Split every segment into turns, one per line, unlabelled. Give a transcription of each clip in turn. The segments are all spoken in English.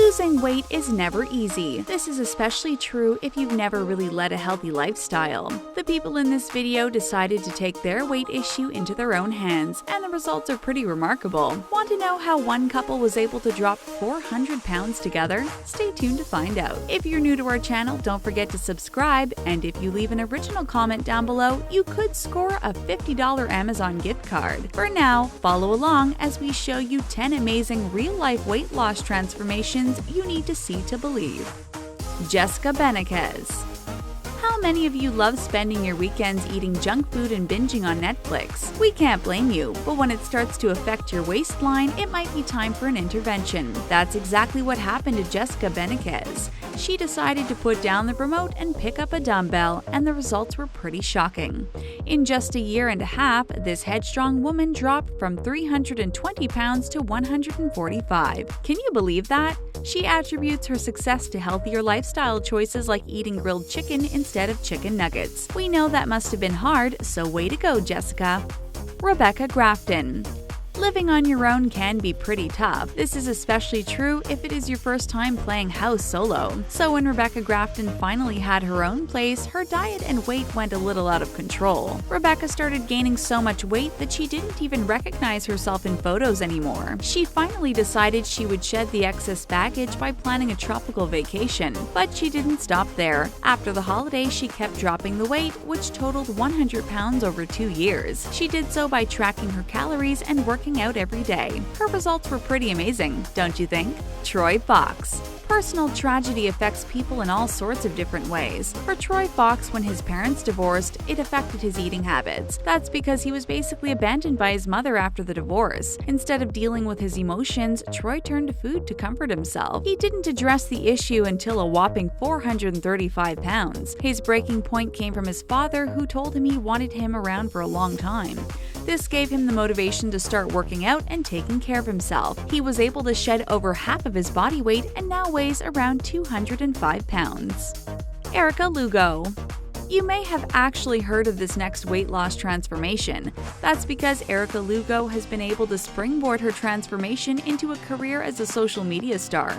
Losing weight is never easy. This is especially true if you've never really led a healthy lifestyle. The people in this video decided to take their weight issue into their own hands, and the results are pretty remarkable. Want to know how one couple was able to drop 400 pounds together? Stay tuned to find out. If you're new to our channel, don't forget to subscribe, and if you leave an original comment down below, you could score a $50 Amazon gift card. For now, follow along as we show you 10 amazing real-life weight loss transformations you need to see to believe. Jessica BENIQUEZ. How many of you love spending your weekends eating junk food and binging on Netflix? We can't blame you, but when it starts to affect your waistline, it might be time for an intervention. That's exactly what happened to Jessica BENIQUEZ. She decided to put down the remote and pick up a dumbbell, and the results were pretty shocking. In just a year and a half, this headstrong woman dropped from 320 pounds to 145. Can you believe that? She attributes her success to healthier lifestyle choices like eating grilled chicken instead of chicken nuggets. We know that must have been hard, so way to go, Jessica. Grafton. Living on your own can be pretty tough. This is especially true if it is your first time playing house solo. So when Grafton finally had her own place, her diet and weight went a little out of control. Rebecca started gaining so much weight that she didn't even recognize herself in photos anymore. She finally decided she would shed the excess baggage by planning a tropical vacation. But she didn't stop there. After the holidays, she kept dropping the weight, which totaled 100 pounds over 2 years. She did so by tracking her calories and working out every day. Her results were pretty amazing, don't you think? Troy Fox. Personal tragedy affects people in all sorts of different ways. For Troy Fox, when his parents divorced, it affected his eating habits. That's because he was basically abandoned by his mother after the divorce. Instead of dealing with his emotions, Troy turned to food to comfort himself. He didn't address the issue until a whopping 435 pounds. His breaking point came from his father, who told him he wanted him around for a long time. This gave him the motivation to start working out and taking care of himself. He was able to shed over half of his body weight and now weighs around 205 pounds. LUGO. You may have actually heard of this next weight loss transformation. That's because LUGO has been able to springboard her transformation into a career as a social media star.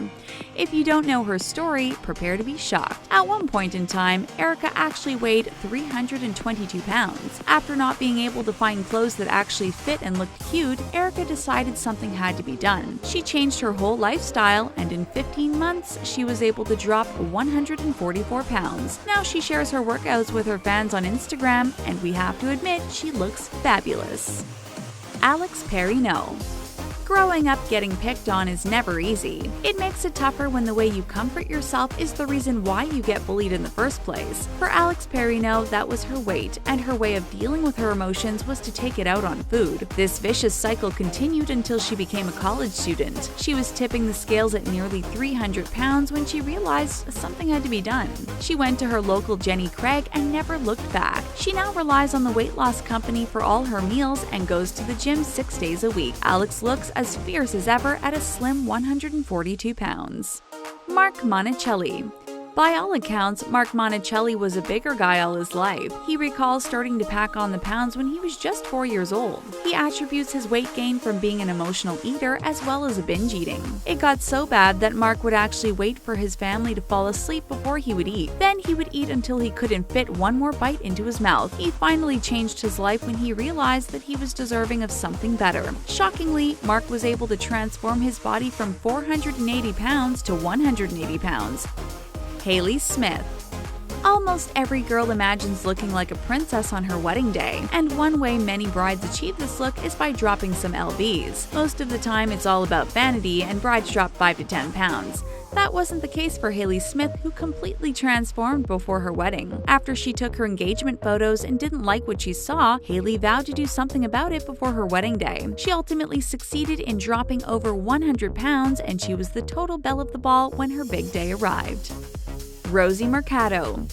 If you don't know her story, prepare to be shocked. At one point in time, Erica actually weighed 322 pounds. After not being able to find clothes that actually fit and looked cute, Erica decided something had to be done. She changed her whole lifestyle, and in 15 months, she was able to drop 144 pounds. Now she shares her workouts with her fans on Instagram, and we have to admit she looks fabulous. PERRINEAU. Growing up getting picked on is never easy. It makes it tougher when the way you comfort yourself is the reason why you get bullied in the first place. For PERRINEAU, that was her weight, and her way of dealing with her emotions was to take it out on food. This vicious cycle continued until she became a college student. She was tipping the scales at nearly 300 pounds when she realized something had to be done. She went to her local Jenny Craig and never looked back. She now relies on the weight loss company for all her meals and goes to the gym 6 days a week. Alex looks as fierce as ever at a slim 142 pounds. MONACELLI. By all accounts, MONACELLI was a bigger guy all his life. He recalls starting to pack on the pounds when he was just 4 years old. He attributes his weight gain from being an emotional eater as well as a binge eating. It got so bad that Mark would actually wait for his family to fall asleep before he would eat. Then he would eat until he couldn't fit one more bite into his mouth. He finally changed his life when he realized that he was deserving of something better. Shockingly, Mark was able to transform his body from 480 pounds to 180 pounds. Hailey Smith. Almost every girl imagines looking like a princess on her wedding day, and one way many brides achieve this look is by dropping some lbs. Most of the time, it's all about vanity, and brides drop 5 to 10 pounds. That wasn't the case for Hailey Smith, who completely transformed before her wedding. After she took her engagement photos and didn't like what she saw, Hailey vowed to do something about it before her wedding day. She ultimately succeeded in dropping over 100 pounds, and she was the total belle of the ball when her big day arrived. Rosie Mercado.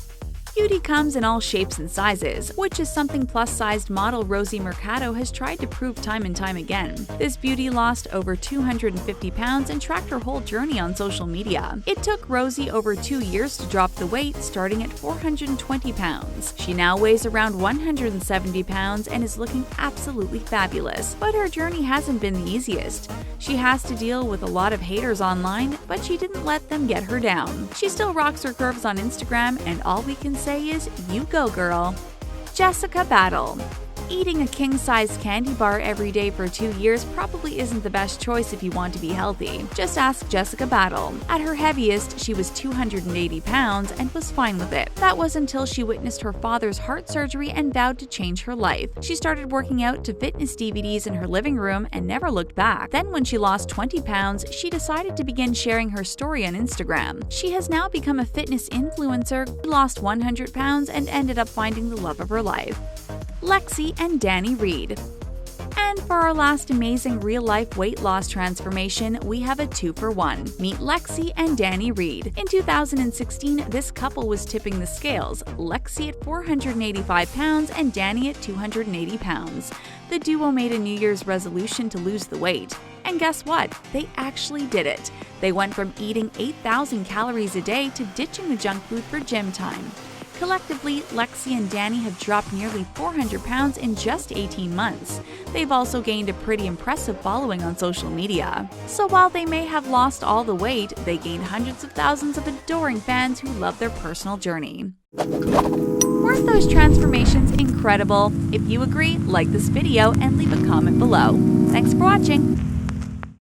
Beauty comes in all shapes and sizes, which is something plus-sized model Rosie Mercado has tried to prove time and time again. This beauty lost over 250 pounds and tracked her whole journey on social media. It took Rosie over 2 years to drop the weight, starting at 420 pounds. She now weighs around 170 pounds and is looking absolutely fabulous. But her journey hasn't been the easiest. She has to deal with a lot of haters online, but she didn't let them get her down. She still rocks her curves on Instagram, and all we can say is, you go girl. Jessica Battle. Eating a king-size candy bar every day for 2 years probably isn't the best choice if you want to be healthy. Just ask Jessica Battle. At her heaviest, she was 280 pounds and was fine with it. That was until she witnessed her father's heart surgery and vowed to change her life. She started working out to fitness DVDs in her living room and never looked back. Then when she lost 20 pounds, she decided to begin sharing her story on Instagram. She has now become a fitness influencer, lost 100 pounds, and ended up finding the love of her life. Lexi and Danny Reid. And for our last amazing real-life weight loss transformation, we have a 2-for-1. Meet Lexi and Danny Reid. In 2016, this couple was tipping the scales, Lexi at 485 pounds and Danny at 280 pounds. The duo made a New Year's resolution to lose the weight. And guess what? They actually did it. They went from eating 8,000 calories a day to ditching the junk food for gym time. Collectively, Lexi and Danny have dropped nearly 400 pounds in just 18 months. They've also gained a pretty impressive following on social media. So while they may have lost all the weight, they gained hundreds of thousands of adoring fans who love their personal journey. Weren't those transformations incredible? If you agree, like this video and leave a comment below. Thanks for watching!